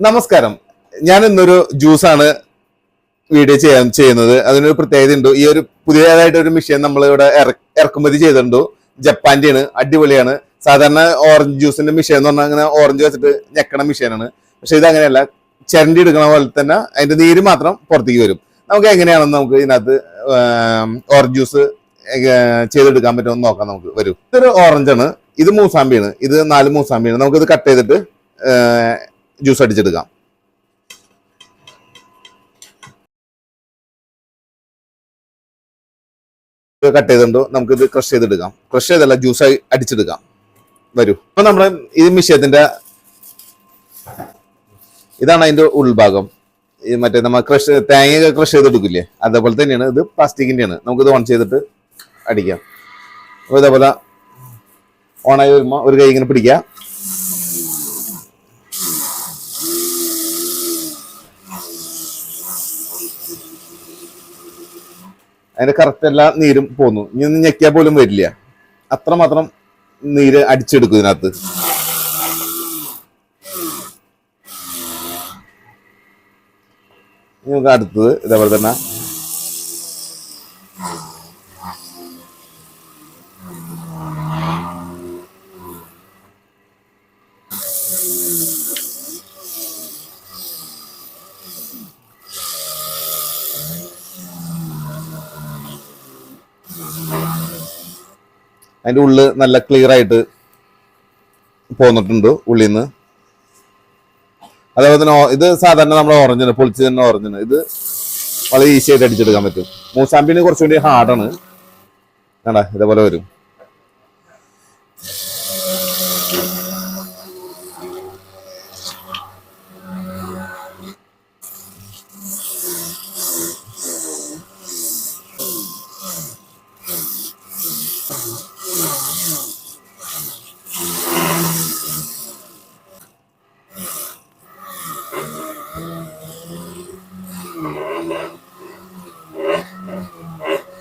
നമസ്കാരം. ഞാൻ ഇന്നൊരു ജ്യൂസാണ് വീഡിയോ ചെയ്യുന്നത്. അതിനൊരു പ്രത്യേകത ഉണ്ട്. ഈ ഒരു പുതിയതായിട്ട് ഒരു മെഷീൻ നമ്മൾ ഇവിടെ ഇറക്കുമതി ചെയ്തിട്ടുണ്ട്. ജപ്പാന്റെയാണ്, അടിപൊളിയാണ്. സാധാരണ ഓറഞ്ച് ജ്യൂസിന്റെ മെഷീൻ എന്ന് പറഞ്ഞാൽ അങ്ങനെ ഓറഞ്ച് വെച്ചിട്ട് ഞെക്കണ മെഷീനാണ്. പക്ഷെ ഇത് അങ്ങനെയല്ല, ചിരണ്ടി എടുക്കണ പോലെ തന്നെ അതിന്റെ നീര് മാത്രം പുറത്തേക്ക് വരും. നമുക്ക് എങ്ങനെയാണെന്ന് നമുക്ക് ഇതിനകത്ത് ഓറഞ്ച് ജ്യൂസ് ചെയ്തെടുക്കാൻ പറ്റുമെന്ന് നോക്കാം. നമുക്ക് വരും. ഇതൊരു ഓറഞ്ചാണ്, ഇത് മൂസാമ്പിയാണ്, ഇത് 4 മൂസാമ്പിയാണ്. നമുക്കിത് കട്ട് ചെയ്തിട്ട് ജ്യൂസ് അടിച്ചെടുക്കാം. കട്ട് ചെയ്തിട്ടുണ്ടോ നമുക്കിത് ക്രഷ് ചെയ്തെടുക്കാം. ക്രഷ് ചെയ്തല്ല, ജ്യൂസ് അടിച്ചെടുക്കാം. വരൂ. അപ്പൊ നമ്മുടെ ഈ മിഷ്യത്തിന്റെ ഇതാണ് അതിന്റെ ഉൾഭാഗം. ഈ മറ്റേ നമ്മൾ തേങ്ങ ക്രഷ് ചെയ്തെടുക്കില്ലേ, അതേപോലെ തന്നെയാണ്. ഇത് പ്ലാസ്റ്റിക്കിന്റെയാണ്. നമുക്കിത് ഓൺ ചെയ്തിട്ട് അടിക്കാം. അപ്പൊ ഇതേപോലെ ഓണായി വരുമ്പോ ഒരു കൈ ഇങ്ങനെ പിടിക്കുക. അതിന്റെ കറക്റ്റ് എല്ലാ നീരും പോന്നു. ഇനി ഒന്ന് ഞെക്കിയാൽ പോലും വരില്ല, അത്രമാത്രം നീര് അടിച്ചെടുക്കും ഇതിനകത്ത്. നമുക്ക് അടുത്തത് ഇതേപോലെ തന്നെ അതിന്റെ ഉള്ളിൽ നല്ല ക്ലിയർ ആയിട്ട് പോന്നിട്ടുണ്ട് ഉള്ളിൽ നിന്ന്. അതേപോലെ തന്നെ ഇത് സാധാരണ നമ്മുടെ ഓറഞ്ചിന് പൊളിച്ച് തന്നെ ഓറഞ്ചിന് ഇത് വളരെ ഈസി ആയിട്ട് അടിച്ചെടുക്കാൻ പറ്റും. മൂസാമ്പിന് കുറച്ചുകൂടി ഹാർഡാണ്. വേണ്ട, ഇതേപോലെ വരും.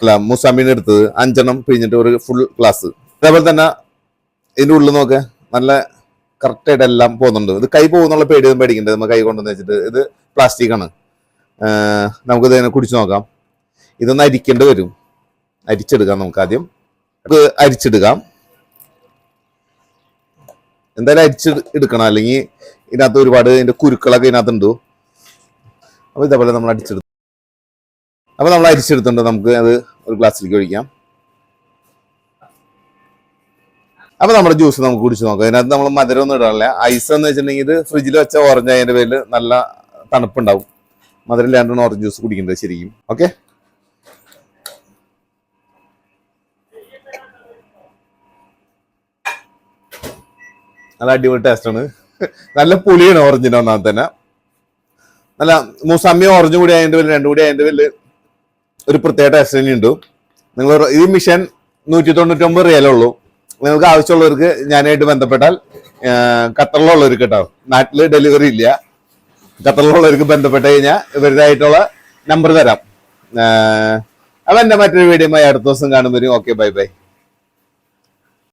അല്ല, മൂസാമ്പിന് എടുത്തത് 5 എണ്ണം പിഴിഞ്ഞിട്ട് ഒരു ഫുൾ ഗ്ലാസ്. അതേപോലെ തന്നെ ഇതിന്റെ ഉള്ളിൽ നോക്കെ നല്ല കറക്റ്റ് ആയിട്ട് എല്ലാം പോകുന്നുണ്ട്. ഇത് കൈ പോകുന്നുള്ള പേടിയൊന്നും പേടിക്കണ്ടത്. നമ്മൾ കൈ കൊണ്ടുവന്ന് വെച്ചിട്ട് ഇത് പ്ലാസ്റ്റിക് ആണ്. നമുക്കിത് കുടിച്ചു നോക്കാം. ഇതൊന്ന് അരിക്കേണ്ടി വരും. അരിച്ചെടുക്കാം. നമുക്ക് ആദ്യം അരിച്ചെടുക്കാം. എന്തായാലും അരിച്ചെടുക്കണം, അല്ലെങ്കിൽ ഇതിനകത്ത് ഒരുപാട് ഇതിന്റെ കുരുക്കളൊക്കെ ഇതിനകത്തുണ്ടോ. അപ്പൊ ഇതേപോലെ നമ്മൾ അടിച്ചെടുത്തു. അപ്പൊ നമ്മൾ അരിച്ചെടുത്തിട്ടുണ്ട്. നമുക്ക് അത് ഒരു ഗ്ലാസ്സിലേക്ക് ഒഴിക്കാം. അപ്പൊ നമ്മുടെ ജ്യൂസ് നമുക്ക് കുടിച്ചു നോക്കാം. ഇതിനകത്ത് നമ്മൾ മധുരം ഒന്നും ഇടാറില്ല. ഐസ് എന്ന് വെച്ചിട്ടുണ്ടെങ്കിൽ ഇത് ഫ്രിഡ്ജിൽ വെച്ച ഓറഞ്ച് അതിന്റെ പേരിൽ നല്ല തണുപ്പുണ്ടാവും. മധുരം ഇല്ലാണ്ടാണ് ഓറഞ്ച് ജ്യൂസ് കുടിക്കേണ്ടത് ശരിക്കും. ഓക്കെ, നല്ല അടിപൊളി ടേസ്റ്റ് ആണ്. നല്ല പുളിയാണ് ഓറഞ്ചിന്റെ. ഒന്നാമത്തെ തന്നെ നല്ല മൂസാമ്പിയും ഓറഞ്ചും കൂടി അതിന്റെ പേരിൽ രണ്ടും കൂടി അതിന്റെ പേരിൽ ഒരു പ്രത്യേക ടേസ്റ്റ് തന്നെയുണ്ട്. നിങ്ങൾ ഈ മിഷൻ 199 റിയലുള്ളൂ. നിങ്ങൾക്ക് ആവശ്യമുള്ളവർക്ക് ഞാനായിട്ട് ബന്ധപ്പെട്ടാൽ, ഖത്തറിലുള്ളവർക്ക് കേട്ടോ, നാട്ടില് ഡെലിവറി ഇല്ല. ഖത്തറിലുള്ളവർക്ക് ബന്ധപ്പെട്ട് കഴിഞ്ഞാൽ ഇവരുടേതായിട്ടുള്ള നമ്പർ തരാം. അപ്പൊ എന്റെ മറ്റൊരു വീഡിയോയുമായി അടുത്ത ദിവസം കാണുമ്പോഴും ഓക്കെ, ബൈ ബൈ.